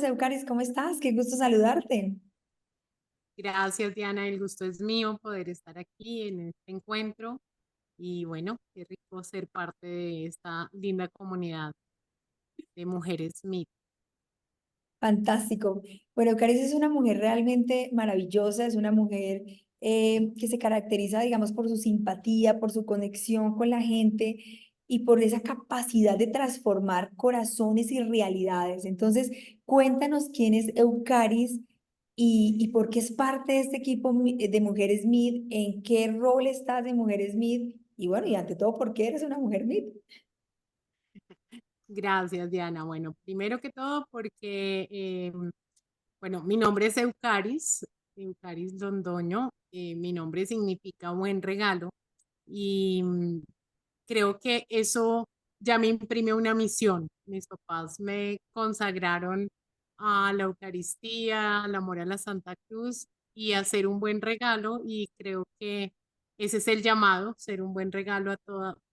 Eucaris, ¿cómo estás? Qué gusto saludarte. Gracias, Diana. El gusto es mío poder estar aquí en este encuentro y bueno, qué rico ser parte de esta linda comunidad de mujeres MIT. Fantástico. Bueno, Eucaris es una mujer realmente maravillosa, es una mujer que se caracteriza, digamos, por su simpatía, por su conexión con la gente y por esa capacidad de transformar corazones y realidades. Entonces, cuéntanos quién es Eucaris y por qué es parte de este equipo de Mujeres MIT, en qué rol estás en Mujeres MIT y bueno, y ante todo, ¿por qué eres una mujer MIT? Gracias, Diana. Bueno, primero que todo porque, bueno, mi nombre es Eucaris, Eucaris Londoño. Mi nombre significa buen regalo y creo que eso ya me imprime una misión. Mis papás me consagraron a la Eucaristía, al amor a la Santa Cruz y a hacer un buen regalo y creo que ese es el llamado, ser un buen regalo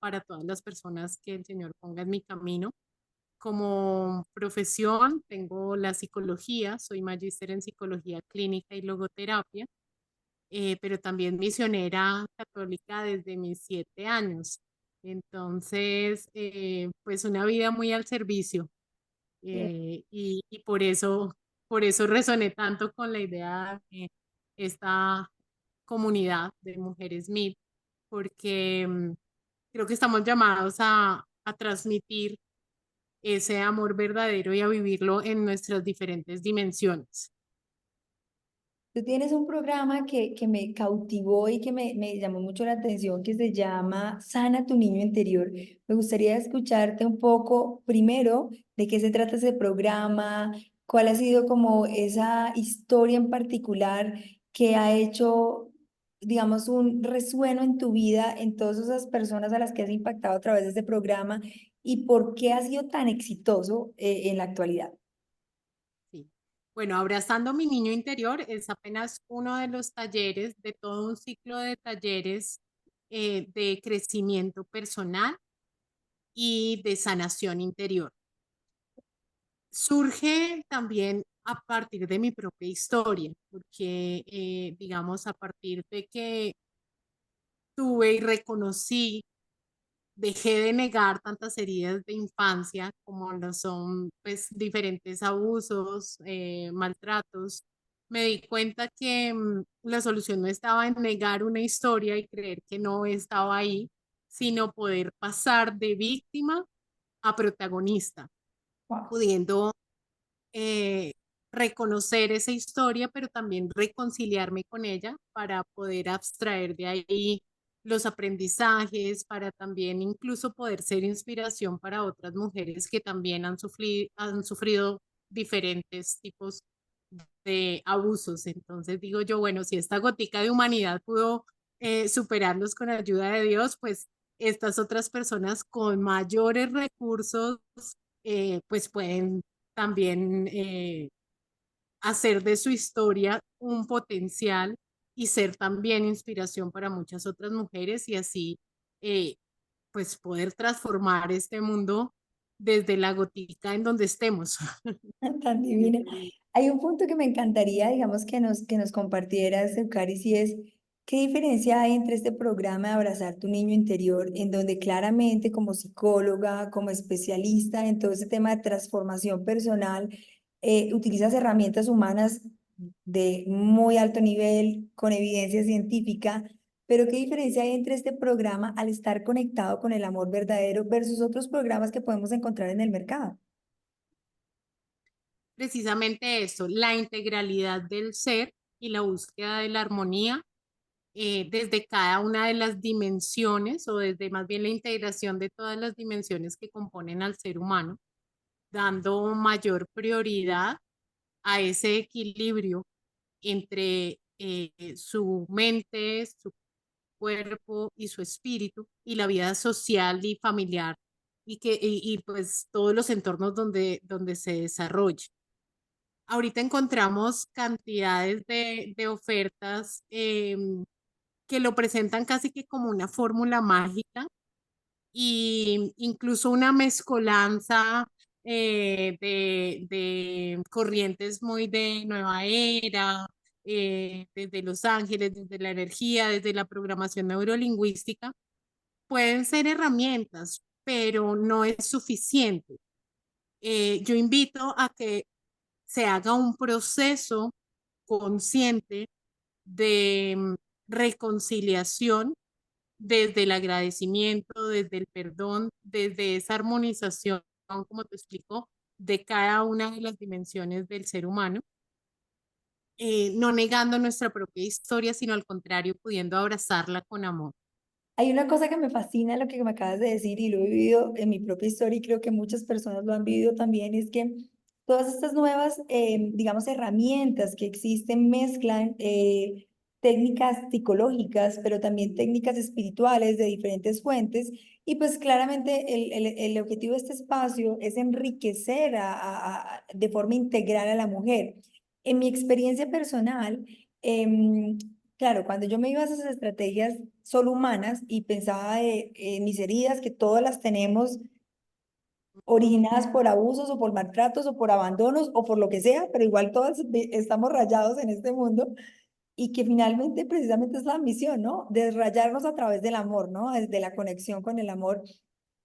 para todas las personas que el Señor ponga en mi camino. Como profesión tengo la psicología, soy magíster en psicología clínica y logoterapia, pero también misionera católica desde mis 7 años. Entonces, pues una vida muy al servicio y por eso resoné tanto con la idea de esta comunidad de mujeres MIT, porque creo que estamos llamados a transmitir ese amor verdadero y a vivirlo en nuestras diferentes dimensiones. Tú tienes un programa que me cautivó y que me llamó mucho la atención que se llama Sana tu niño interior. Me gustaría escucharte un poco primero de qué se trata ese programa, cuál ha sido como esa historia en particular que ha hecho, digamos, un resueno en tu vida, en todas esas personas a las que has impactado a través de este programa y por qué ha sido tan exitoso en la actualidad. Sí. Bueno, Abrazando mi niño interior es apenas uno de los talleres de todo un ciclo de talleres de crecimiento personal y de sanación interior. Surge también a partir de mi propia historia, porque digamos a partir de que tuve y reconocí, dejé de negar tantas heridas de infancia como lo son pues diferentes abusos, maltratos. Me di cuenta que la solución no estaba en negar una historia y creer que no estaba ahí, sino poder pasar de víctima a protagonista, Wow. pudiendo eh, reconocer esa historia, pero también reconciliarme con ella para poder abstraer de ahí los aprendizajes, para también incluso poder ser inspiración para otras mujeres que también han sufrido diferentes tipos de abusos. Entonces digo yo, bueno, si esta gotica de humanidad pudo superarlos con ayuda de Dios, pues estas otras personas con mayores recursos, pues pueden también hacer de su historia un potencial y ser también inspiración para muchas otras mujeres y así eh, pues poder transformar este mundo desde la gotica en donde estemos. Tan divina. Hay un punto que me encantaría, digamos, que nos compartieras, Eucaris, y es, ¿qué diferencia hay entre este programa de Abrazar tu niño interior, en donde claramente como psicóloga, como especialista en todo ese tema de transformación personal, utilizas herramientas humanas de muy alto nivel, con evidencia científica, pero qué diferencia hay entre este programa al estar conectado con el amor verdadero versus otros programas que podemos encontrar en el mercado? Precisamente eso, la integralidad del ser y la búsqueda de la armonía desde cada una de las dimensiones o desde más bien la integración de todas las dimensiones que componen al ser humano, dando mayor prioridad a ese equilibrio entre su mente, su cuerpo y su espíritu y la vida social y familiar pues todos los entornos donde se desarrolla. Ahorita encontramos cantidades de ofertas que lo presentan casi que como una fórmula mágica y incluso una mezcolanza de corrientes muy de nueva era, desde Los Ángeles, desde la energía, desde la programación neurolingüística, pueden ser herramientas, pero no es suficiente. Yo invito a que se haga un proceso consciente de reconciliación desde el agradecimiento, desde el perdón, desde esa armonización, como te explico, de cada una de las dimensiones del ser humano, no negando nuestra propia historia, sino al contrario, pudiendo abrazarla con amor. Hay una cosa que me fascina lo que me acabas de decir y lo he vivido en mi propia historia y creo que muchas personas lo han vivido también, es que todas estas nuevas, digamos, herramientas que existen mezclan técnicas psicológicas, pero también técnicas espirituales de diferentes fuentes y pues claramente el objetivo de este espacio es enriquecer de forma integral a la mujer. En mi experiencia personal, claro, cuando yo me iba a esas estrategias solo humanas y pensaba en mis heridas, que todas las tenemos originadas por abusos o por maltratos o por abandonos o por lo que sea, pero igual todas estamos rayados en este mundo y que finalmente precisamente es la misión, ¿no? Desrayarnos a través del amor, ¿no? Desde la conexión con el amor.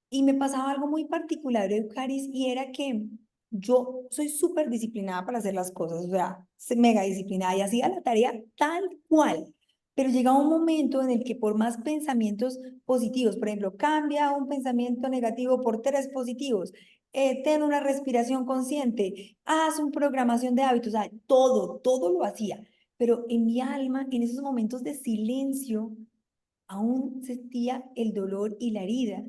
Y me pasaba algo muy particular, Eucaris, y era que yo soy súper disciplinada para hacer las cosas, o sea, mega disciplinada y hacía la tarea tal cual. Pero llegaba un momento en el que por más pensamientos positivos, por ejemplo, cambia un pensamiento negativo por tres positivos, ten una respiración consciente, haz una programación de hábitos, o sea, todo lo hacía. Pero en mi alma, en esos momentos de silencio, aún sentía el dolor y la herida.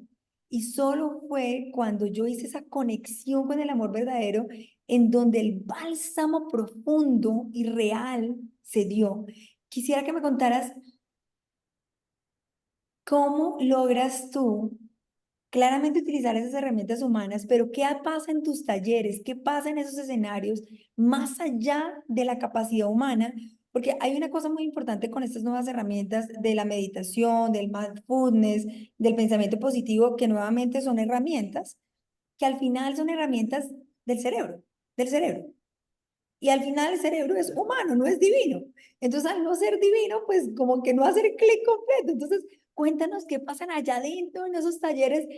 Y solo fue cuando yo hice esa conexión con el amor verdadero en donde el bálsamo profundo y real se dio. Quisiera que me contaras cómo logras tú claramente utilizar esas herramientas humanas, pero ¿qué pasa en tus talleres? ¿Qué pasa en esos escenarios más allá de la capacidad humana? Porque hay una cosa muy importante con estas nuevas herramientas de la meditación, del mindfulness, del pensamiento positivo, que nuevamente son herramientas, que al final son herramientas del cerebro, del cerebro. Y al final el cerebro es humano, no es divino. Entonces, al no ser divino, pues como que no hacer clic completo. Entonces, cuéntanos qué pasan allá adentro en esos talleres.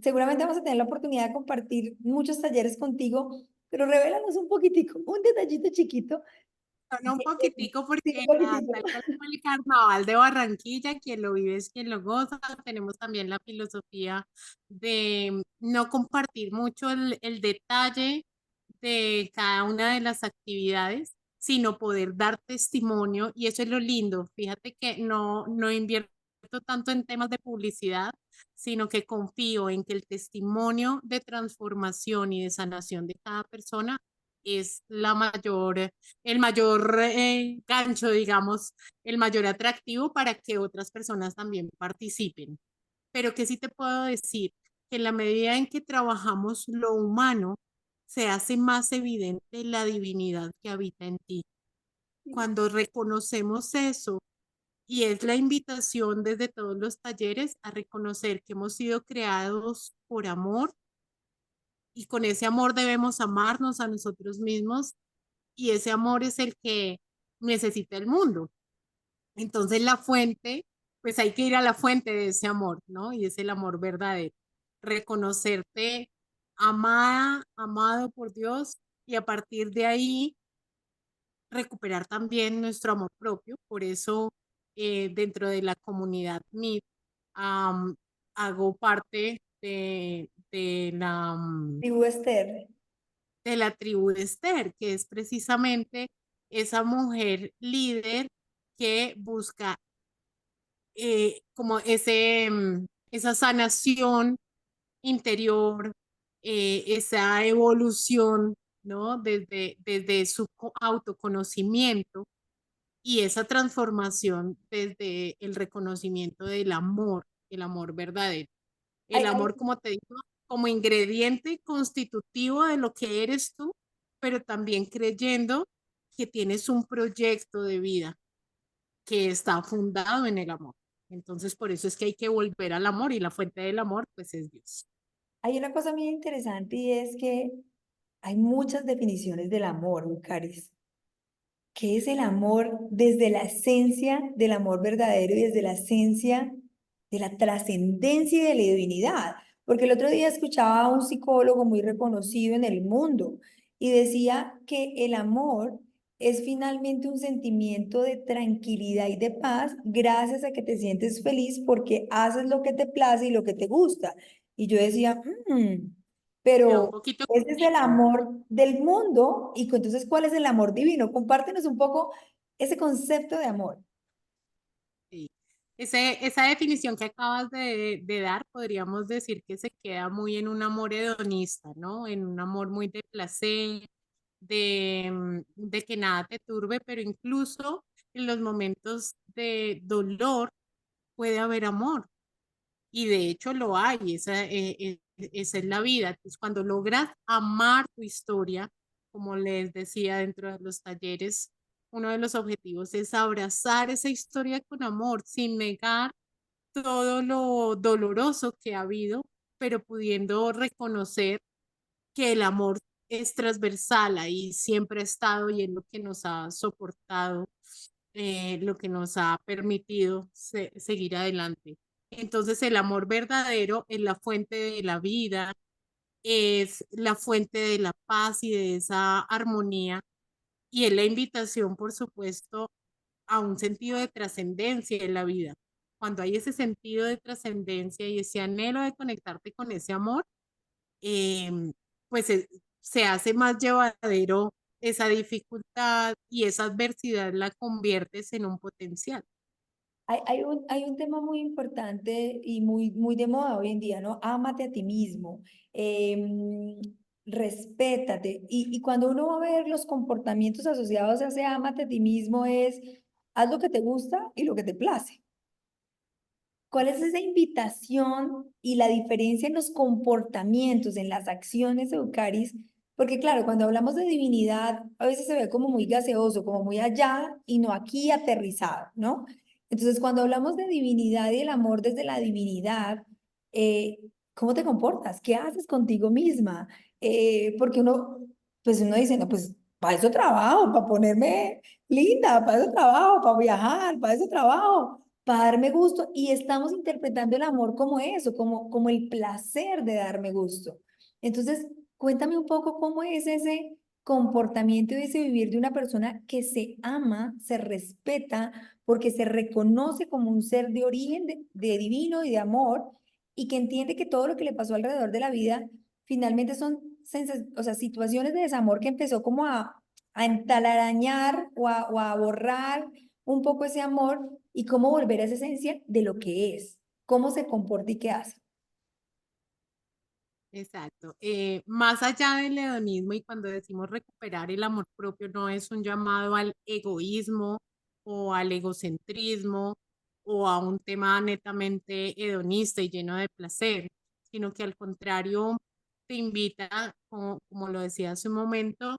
Seguramente vamos a tener la oportunidad de compartir muchos talleres contigo, pero revélanos un poquitico, un detallito chiquito. Solo un poquitico Sí, porque un poquitico. tal cual como el carnaval de Barranquilla, quien lo vive es quien lo goza. Tenemos también la filosofía de no compartir mucho el detalle de cada una de las actividades, sino poder dar testimonio y eso es lo lindo. Fíjate que no invierto tanto en temas de publicidad, sino que confío en que el testimonio de transformación y de sanación de cada persona es el mayor gancho, digamos, el mayor atractivo para que otras personas también participen. Pero que sí te puedo decir que en la medida en que trabajamos lo humano, se hace más evidente la divinidad que habita en ti. Cuando reconocemos eso, y es la invitación desde todos los talleres a reconocer que hemos sido creados por amor y con ese amor debemos amarnos a nosotros mismos y ese amor es el que necesita el mundo. Entonces la fuente, pues hay que ir a la fuente de ese amor, ¿no? Y es el amor verdadero. Reconocerte amada, amado por Dios y a partir de ahí recuperar también nuestro amor propio. Por eso dentro de la comunidad MIT hago parte Tribu Esther. de la tribu de Esther, que es precisamente esa mujer líder que busca como esa sanación interior, esa evolución, ¿no? Desde su autoconocimiento y esa transformación desde el reconocimiento del amor, el amor verdadero. El amor, como te digo, como ingrediente constitutivo de lo que eres tú, pero también creyendo que tienes un proyecto de vida que está fundado en el amor. Entonces, por eso es que hay que volver al amor y la fuente del amor, pues es Dios. Hay una cosa muy interesante y es que hay muchas definiciones del amor, Caris. ¿Qué es el amor desde la esencia del amor verdadero y desde la esencia de la trascendencia y de la divinidad? Porque el otro día escuchaba a un psicólogo muy reconocido en el mundo y decía que el amor es finalmente un sentimiento de tranquilidad y de paz gracias a que te sientes feliz porque haces lo que te place y lo que te gusta. Y yo decía, Me da un pero poquito ese es el complejo. amor del mundo. Y entonces, ¿cuál es el amor divino? Compártenos un poco ese concepto de amor. Sí. Esa definición que acabas de dar, podríamos decir que se queda muy en un amor hedonista, ¿no? En un amor muy de placer, de que nada te turbe, pero incluso en los momentos de dolor puede haber amor. Y de hecho lo hay, esa es la vida. Entonces, cuando logras amar tu historia, como les decía dentro de los talleres, uno de los objetivos es abrazar esa historia con amor, sin negar todo lo doloroso que ha habido, pero pudiendo reconocer que el amor es transversal, ahí siempre ha estado y es lo que nos ha soportado, lo que nos ha permitido seguir adelante. Entonces el amor verdadero es la fuente de la vida, es la fuente de la paz y de esa armonía y es la invitación, por supuesto, a un sentido de trascendencia en la vida. Cuando hay ese sentido de trascendencia y ese anhelo de conectarte con ese amor, pues se hace más llevadero esa dificultad y esa adversidad la conviertes en un potencial. Hay un tema muy importante y muy de moda hoy en día, ¿no? Ámate a ti mismo, em, respétate. Y cuando uno va a ver los comportamientos asociados a ese ámate a ti mismo es, haz lo que te gusta y lo que te place. ¿Cuál es esa invitación y la diferencia en los comportamientos, en las acciones de Eucaris? Porque claro, cuando hablamos de divinidad, a veces se ve como muy gaseoso, como muy allá y no aquí aterrizado, ¿no? Entonces, cuando hablamos de divinidad y el amor desde la divinidad, eh, ¿cómo te comportas? ¿Qué haces contigo misma? Porque uno dice, no, pues para eso trabajo, para ponerme linda, para eso trabajo, para viajar, para eso trabajo para darme gusto y estamos interpretando el amor como eso, como el placer de darme gusto. Entonces, cuéntame un poco cómo es ese comportamiento y ese vivir de una persona que se ama, se respeta, porque se reconoce como un ser de origen de divino y de amor y que entiende que todo lo que le pasó alrededor de la vida finalmente son o sea, situaciones de desamor que empezó como a entalarañar o a borrar un poco ese amor y cómo volver a esa esencia de lo que es, cómo se comporta y qué hace. Exacto. Más allá del hedonismo y cuando decimos recuperar el amor propio, no es un llamado al egoísmo o al egocentrismo o a un tema netamente hedonista y lleno de placer, sino que al contrario te invita, como lo decía hace un momento,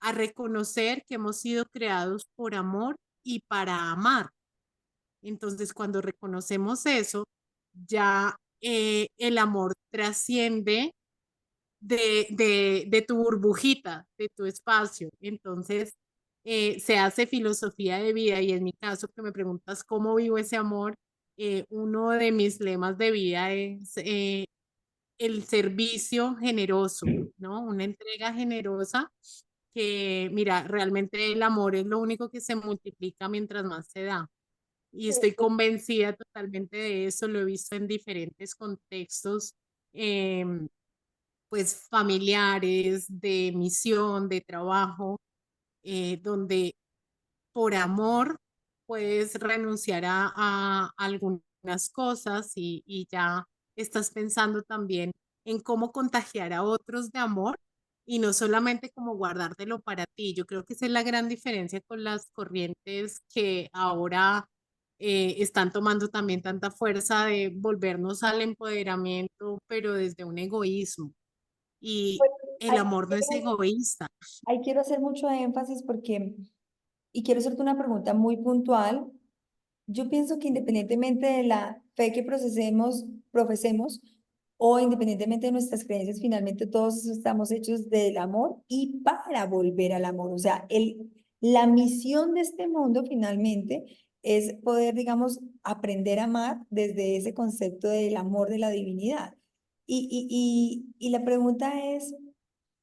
a reconocer que hemos sido creados por amor y para amar. Entonces, cuando reconocemos eso, ya el amor trasciende de tu burbujita, de tu espacio. Entonces, se hace filosofía de vida y en mi caso que me preguntas cómo vivo ese amor, uno de mis lemas de vida es el servicio generoso, ¿no? Una entrega generosa que, mira, realmente el amor es lo único que se multiplica mientras más se da. Y estoy convencida totalmente de eso, lo he visto en diferentes contextos, em, pues familiares, de misión, de trabajo, donde por amor puedes renunciar a algunas cosas y ya estás pensando también en cómo contagiar a otros de amor y no solamente como guardártelo para ti. Yo creo que esa es la gran diferencia con las corrientes que ahora están tomando también tanta fuerza de volvernos al empoderamiento, pero desde un egoísmo. Y Pues, el ahí amor no es quiero, egoísta. ahí quiero hacer mucho énfasis porque, y quiero hacerte una pregunta muy puntual. Yo pienso que independientemente de la fe que profesemos, o independientemente de nuestras creencias, finalmente todos estamos hechos del amor y para volver al amor. O sea, la misión de este mundo finalmente es poder, digamos, aprender a amar desde ese concepto del amor de la divinidad. Y la pregunta es,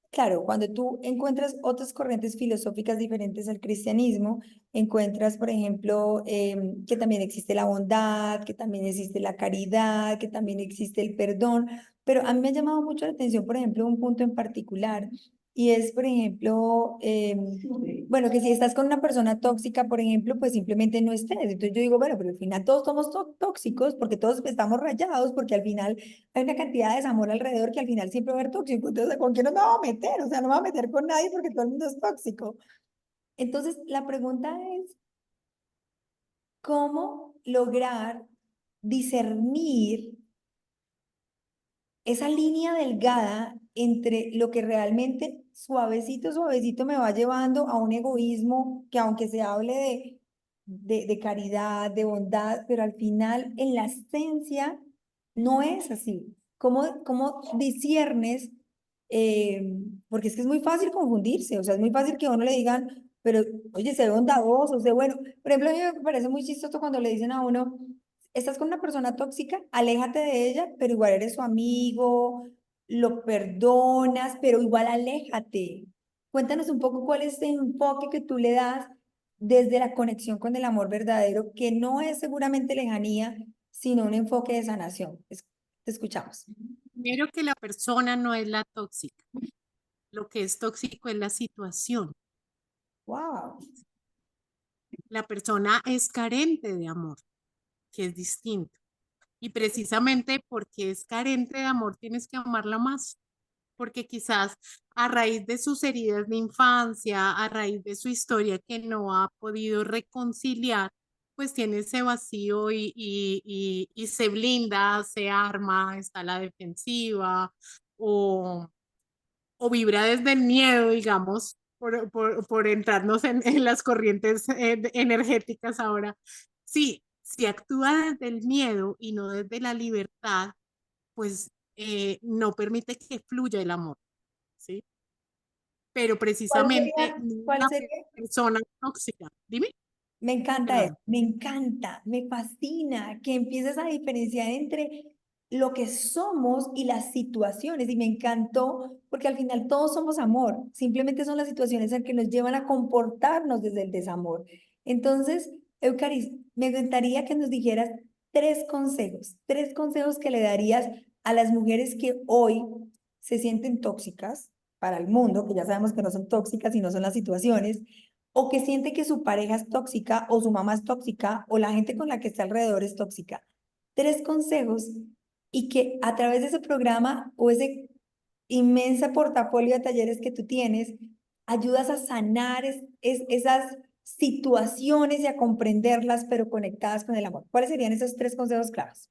claro, cuando tú encuentras otras corrientes filosóficas diferentes al cristianismo, encuentras, por ejemplo, que también existe la bondad, que también existe la caridad, que también existe el perdón, pero a mí me ha llamado mucho la atención, por ejemplo, un punto en particular, y es, por ejemplo, bueno, que si estás con una persona tóxica, por ejemplo, pues simplemente no estés. Entonces yo digo, bueno, pero al final todos somos tóxicos porque todos estamos rayados, porque al final hay una cantidad de desamor alrededor que al final siempre va a haber tóxico. Entonces, ¿con quién no me voy a meter? O sea, no me voy a meter con nadie porque todo el mundo es tóxico. Entonces, la pregunta es, ¿cómo lograr discernir esa línea delgada entre lo que realmente suavecito, suavecito me va llevando a un egoísmo que aunque se hable de caridad, de bondad, pero al final en la esencia no es así? ¿Cómo disciernes? Porque es que es muy fácil confundirse, o sea, es muy fácil que a uno le digan, pero oye, sé bondadoso, sé bueno. Por ejemplo, a mí me parece muy chistoso cuando le dicen a uno, estás con una persona tóxica, aléjate de ella, pero igual eres su amigo, lo perdonas, pero igual aléjate. Cuéntanos un poco cuál es ese enfoque que tú le das desde la conexión con el amor verdadero, que no es seguramente lejanía, sino un enfoque de sanación. Te escuchamos. Primero que la persona no es la tóxica, lo que es tóxico es la situación. Wow. La persona es carente de amor, que es distinto. Y precisamente porque es carente de amor, tienes que amarla más, porque quizás a raíz de sus heridas de infancia, a raíz de su historia que no ha podido reconciliar, pues tiene ese vacío y se blinda, se arma, está a la defensiva o, o vibra desde el miedo, digamos, por entrarnos en las corrientes energéticas ahora. Sí, si actúa desde el miedo y no desde la libertad, pues no permite que fluya el amor, ¿sí? Pero ¿Cuál precisamente sería, cuál una sería persona tóxica, dime, Me encanta eso, perdón. me encanta, me fascina que empieces a diferenciar entre lo que somos y las situaciones. Y me encantó porque al final todos somos amor, simplemente son las situaciones en que nos llevan a comportarnos desde el desamor. Entonces, Eucaris, me encantaría que nos dijeras tres consejos que le darías a las mujeres que hoy se sienten tóxicas para el mundo, que ya sabemos que no son tóxicas y no son las situaciones, o que siente que su pareja es tóxica o su mamá es tóxica o la gente con la que está alrededor es tóxica. Tres consejos y que a través de ese programa o ese inmensa portafolio de talleres que tú tienes, ayudas a sanar esas situaciones y a comprenderlas, pero conectadas con el amor. ¿Cuáles serían esos tres consejos claves?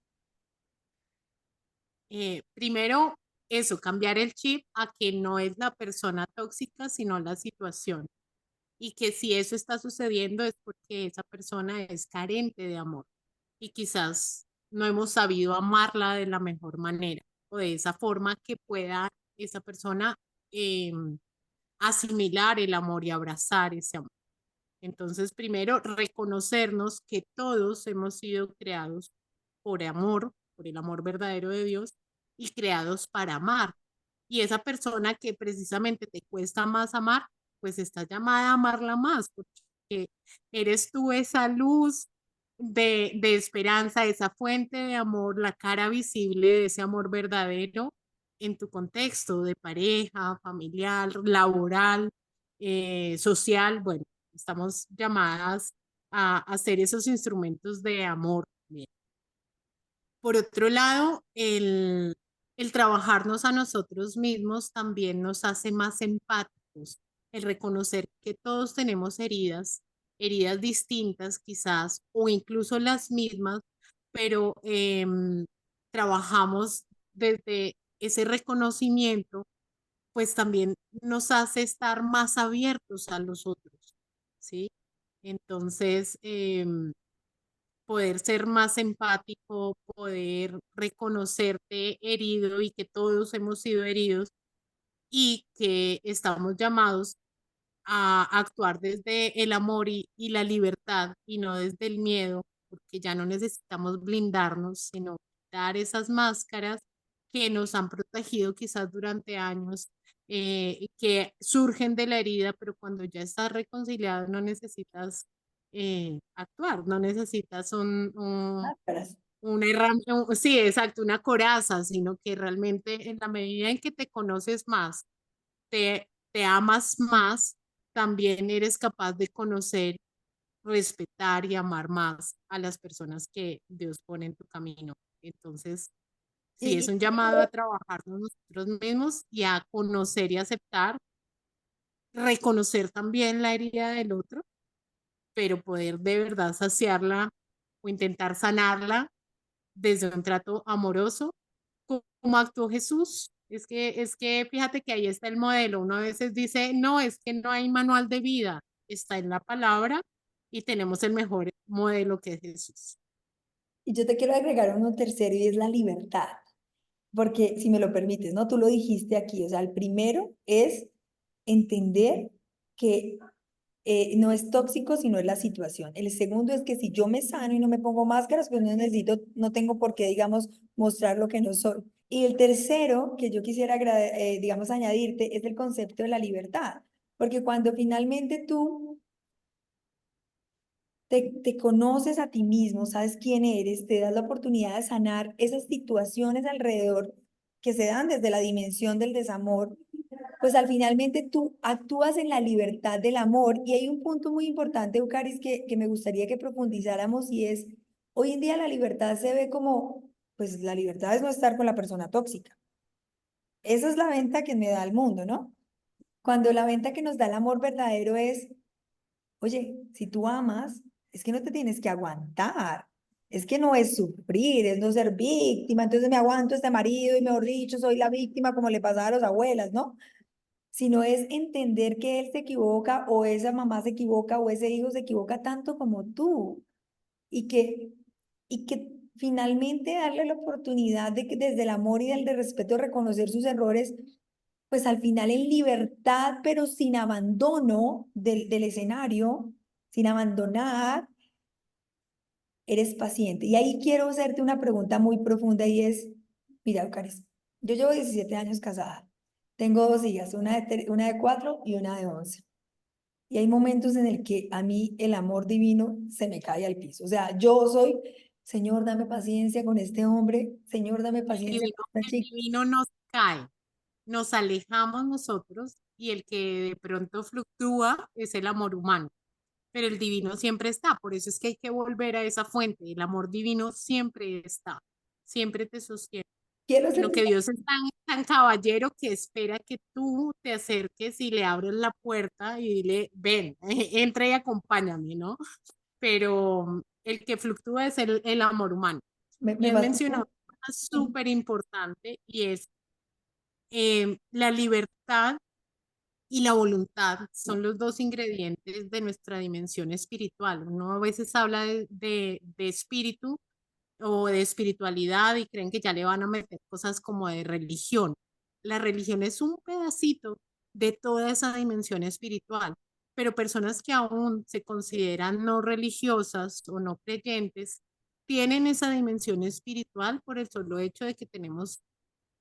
Primero, eso, cambiar el chip a que no es la persona tóxica, sino la situación. Y que si eso está sucediendo es porque esa persona es carente de amor y quizás no hemos sabido amarla de la mejor manera o de esa forma que pueda esa persona eh, asimilar el amor y abrazar ese amor. Entonces, primero, reconocernos que todos hemos sido creados por amor, por el amor verdadero de Dios y creados para amar. Y esa persona que precisamente te cuesta más amar, pues está llamada a amarla más, porque eres tú esa luz de esperanza, esa fuente de amor, la cara visible de ese amor verdadero en tu contexto de pareja, familiar, laboral, social. Bueno, estamos llamadas a ser esos instrumentos de amor. Por otro lado, el trabajarnos a nosotros mismos también nos hace más empáticos, el reconocer que todos tenemos heridas, heridas distintas quizás, o incluso las mismas, pero trabajamos desde ese reconocimiento, pues también nos hace estar más abiertos a los otros, ¿sí? Entonces, poder ser más empático, poder reconocerte herido y que todos hemos sido heridos y que estamos llamados a actuar desde el amor y la libertad y no desde el miedo, porque ya no necesitamos blindarnos, sino quitar esas máscaras que nos han protegido quizás durante años, que surgen de la herida, pero cuando ya estás reconciliado no necesitas actuar, no necesitas Máscaras. una herramienta, sí, exacto, una coraza, sino que realmente en la medida en que te conoces más, te amas más, también eres capaz de conocer, respetar y amar más a las personas que Dios pone en tu camino. Entonces, sí, es Y, un llamado a trabajarnos nosotros mismos y a conocer y aceptar, reconocer también la herida del otro, pero poder de verdad saciarla o intentar sanarla desde un trato amoroso, como actuó Jesús. Es que fíjate que ahí está el modelo. Uno a veces dice, no, es que no hay manual de vida, está en la palabra y tenemos el mejor modelo que es Jesús. y yo te quiero agregar uno tercero y es la libertad. Porque si me lo permites, ¿no? Tú lo dijiste aquí, o sea, el primero es entender que no es tóxico, sino es la situación. El segundo es que si yo me sano y no me pongo máscaras, pues no necesito, no tengo por qué, digamos, mostrar lo que no soy. Y el tercero que yo quisiera, digamos, añadirte es el concepto de la libertad. Porque cuando finalmente tú te conoces a ti mismo, sabes quién eres, te das la oportunidad de sanar esas situaciones alrededor que se dan desde la dimensión del desamor, pues al finalmente tú actúas en la libertad del amor. Y hay un punto muy importante, Eucaris, que me gustaría que profundizáramos y es, hoy en día la libertad se ve como, pues la libertad es no estar con la persona tóxica. Esa es la venta que me da el mundo, ¿no? Cuando la venta que nos da el amor verdadero es, oye, si tú amas, es que no te tienes que aguantar. Es que no es sufrir, es no ser víctima. Entonces me aguanto a este marido y mejor dicho, soy la víctima como le pasaba a las abuelas, ¿no? Sino es entender que él se equivoca o esa mamá se equivoca o ese hijo se equivoca tanto como tú y que finalmente darle la oportunidad de que desde el amor y del respeto reconocer sus errores, pues al final en libertad, pero sin abandono del escenario, sin abandonar, eres paciente. Y ahí quiero hacerte una pregunta muy profunda y es, mira, Eucaris, yo llevo 17 años casada. Tengo dos hijas, una de 4 y una de 11. Y hay momentos en el que a mí el amor divino se me cae al piso. O sea, yo soy, Señor, dame paciencia con este hombre, Señor, dame paciencia con esta El chica. divino nos cae, nos alejamos nosotros y el que de pronto fluctúa es el amor humano, pero el divino siempre está, por eso es que hay que volver a esa fuente, el amor divino siempre está, siempre te sostiene. Quiero ser, Sino que Dios es tan caballero que espera que tú te acerques y le abres la puerta y dile, ven, entra y acompáñame, ¿no? Pero el que fluctúa es el amor humano. Y me has pasa. mencionado una cosa súper importante y es la libertad y la voluntad son los dos ingredientes de nuestra dimensión espiritual. Uno a veces habla de espíritu o de espiritualidad y creen que ya le van a meter cosas como de religión. La religión es un pedacito de toda esa dimensión espiritual, pero personas que aún se consideran no religiosas o no creyentes tienen esa dimensión espiritual por el solo hecho de que tenemos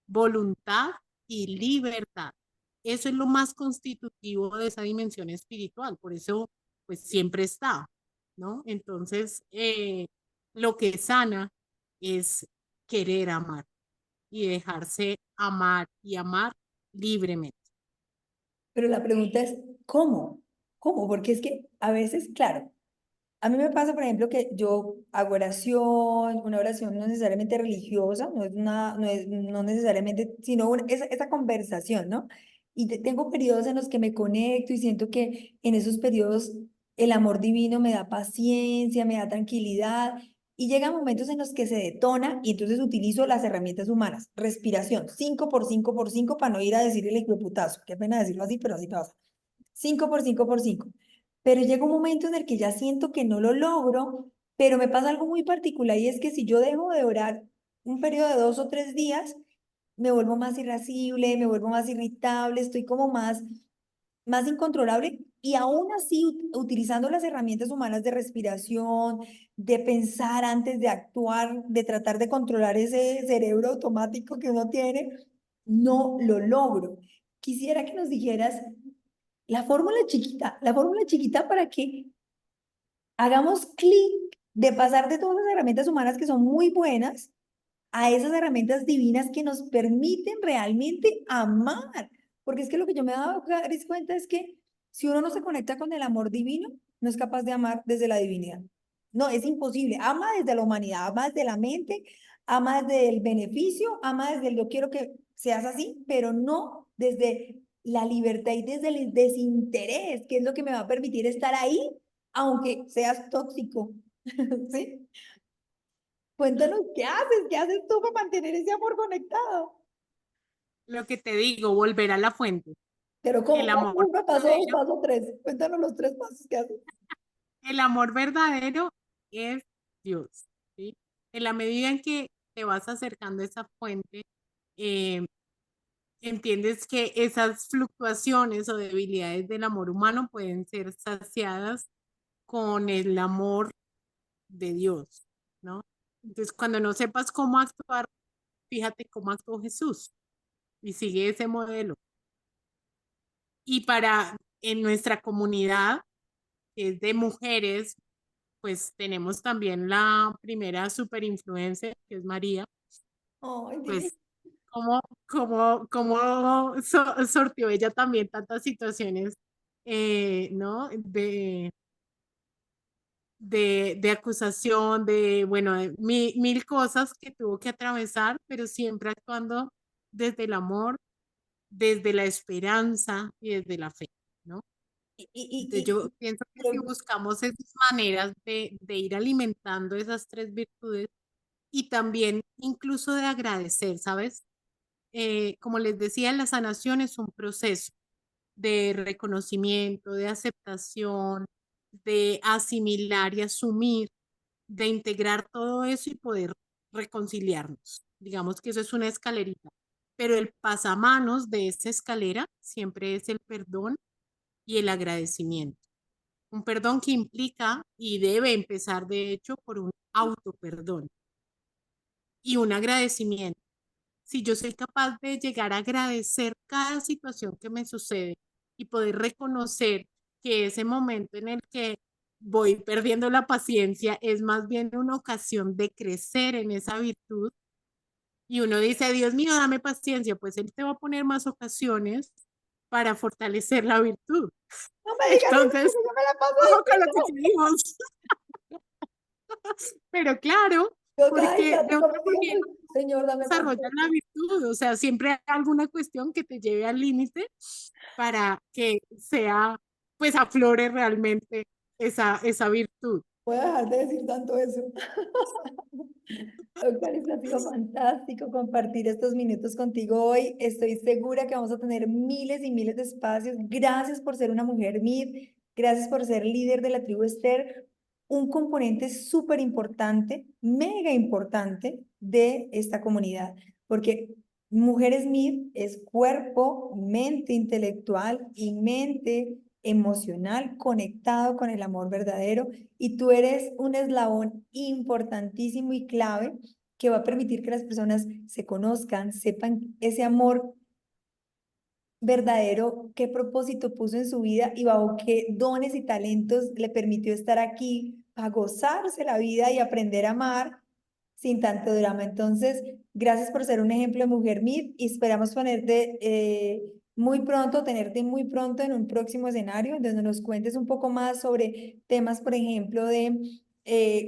voluntad y libertad. Eso es lo más constitutivo de esa dimensión espiritual, por eso pues siempre está, ¿no? Entonces, lo que sana es querer amar y dejarse amar y amar libremente. Pero la pregunta es, ¿cómo? ¿Cómo? Porque es que a veces, claro, a mí me pasa, por ejemplo, que yo hago oración, una oración no necesariamente religiosa, no necesariamente, sino esa conversación, ¿no? Y tengo periodos en los que me conecto y siento que en esos periodos el amor divino me da paciencia, me da tranquilidad, y llegan momentos en los que se detona y entonces utilizo las herramientas humanas. Respiración, 5 por 5 por 5 para no ir a decir el hijueputazo. Qué pena decirlo así, pero así pasa. 5 por 5 por 5. Pero llega un momento en el que ya siento que no lo logro, pero me pasa algo muy particular y es que si yo dejo de orar un periodo de 2 o 3 días, me vuelvo más irascible, me vuelvo más irritable, estoy como más incontrolable y aún así utilizando las herramientas humanas de respiración, de pensar antes de actuar, de tratar de controlar ese cerebro automático que uno tiene, no lo logro. Quisiera que nos dijeras la fórmula chiquita para que hagamos clic de pasar de todas las herramientas humanas que son muy buenas a esas herramientas divinas que nos permiten realmente amar. Porque es que lo que yo me he dado cuenta es que si uno no se conecta con el amor divino, no es capaz de amar desde la divinidad. No, es imposible. Ama desde la humanidad, ama desde la mente, ama desde el beneficio, ama desde el yo quiero que seas así, pero no desde la libertad y desde el desinterés, que es lo que me va a permitir estar ahí, aunque seas tóxico. ¿Sí? Cuéntanos, qué haces tú para mantener ese amor conectado? Lo que te digo, volver a la fuente. Pero El ¿cómo? Paso amor uno, paso dos, verdadero, paso tres. Cuéntanos los 3 pasos que haces. el amor verdadero es Dios, ¿sí? En la medida en que te vas acercando a esa fuente, eh, entiendes que esas fluctuaciones o debilidades del amor humano pueden ser saciadas con el amor de Dios, ¿no? Entonces, cuando no sepas cómo actuar, fíjate cómo actuó Jesús y sigue ese modelo. Y para en nuestra comunidad, que es de mujeres, pues tenemos también la primera super influencer, que es María, Ay, divino. pues cómo sortió ella también tantas situaciones, ¿no? De acusación, bueno, de mil cosas que tuvo que atravesar, pero siempre actuando desde el amor, desde la esperanza y desde la fe, ¿no? Y, y, Entonces yo y, pienso que si pero, buscamos esas maneras de ir alimentando esas tres virtudes y también incluso de agradecer, ¿sabes? Como les decía, la sanación es un proceso de reconocimiento, de aceptación, de asimilar y asumir, de integrar todo eso y poder reconciliarnos. Digamos que eso es una escalerita, pero el pasamanos de esa escalera siempre es el perdón y el agradecimiento. Un perdón que implica y debe empezar, de hecho, por un autoperdón y un agradecimiento. Si yo soy capaz de llegar a agradecer cada situación que me sucede y poder reconocer que ese momento en el que voy perdiendo la paciencia es más bien una ocasión de crecer en esa virtud y uno dice, Dios mío, dame paciencia, pues Él te va a poner más ocasiones para fortalecer la virtud. no me digas eso, Entonces, porque yo me la paso ojo con lo que diciendo. decimos, pero claro, Yo cada porque de instante otra manera como Señor, dame desarrollar paciencia. la virtud, o sea, siempre hay alguna cuestión que te lleve al límite para que sea, pues aflore realmente esa virtud. Voy a dejar de decir tanto eso. Eucaris, ha sido fantástico compartir estos minutos contigo hoy. Estoy segura que vamos a tener miles y miles de espacios. Gracias por ser una mujer MIT, gracias por ser líder de la tribu Esther, un componente súper importante, mega importante de esta comunidad, porque Mujeres MIT es cuerpo, mente intelectual y mente emocional conectado con el amor verdadero y tú eres un eslabón importantísimo y clave que va a permitir que las personas se conozcan, sepan ese amor verdadero, qué propósito puso en su vida y bajo qué dones y talentos le permitió estar aquí a gozarse la vida y aprender a amar sin tanto drama. Entonces, gracias por ser un ejemplo de mujer MIT y esperamos muy pronto, tenerte muy pronto en un próximo escenario donde nos cuentes un poco más sobre temas, por ejemplo, de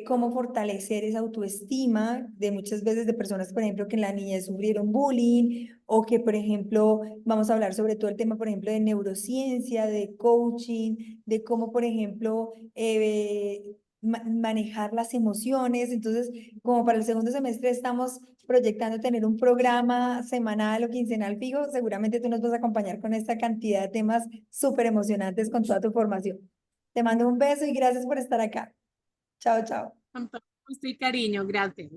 cómo fortalecer esa autoestima de muchas veces de personas, por ejemplo, que en la niñez sufrieron bullying o que, por ejemplo, vamos a hablar sobre todo el tema, por ejemplo, de neurociencia, de coaching, de cómo, por ejemplo, manejar las emociones. Entonces, como para el segundo semestre estamos proyectando tener un programa semanal o quincenal fijo, seguramente tú nos vas a acompañar con esta cantidad de temas súper emocionantes con toda tu formación. Te mando un beso y gracias por estar acá. Chao, chao. Con todo gusto y cariño, gracias.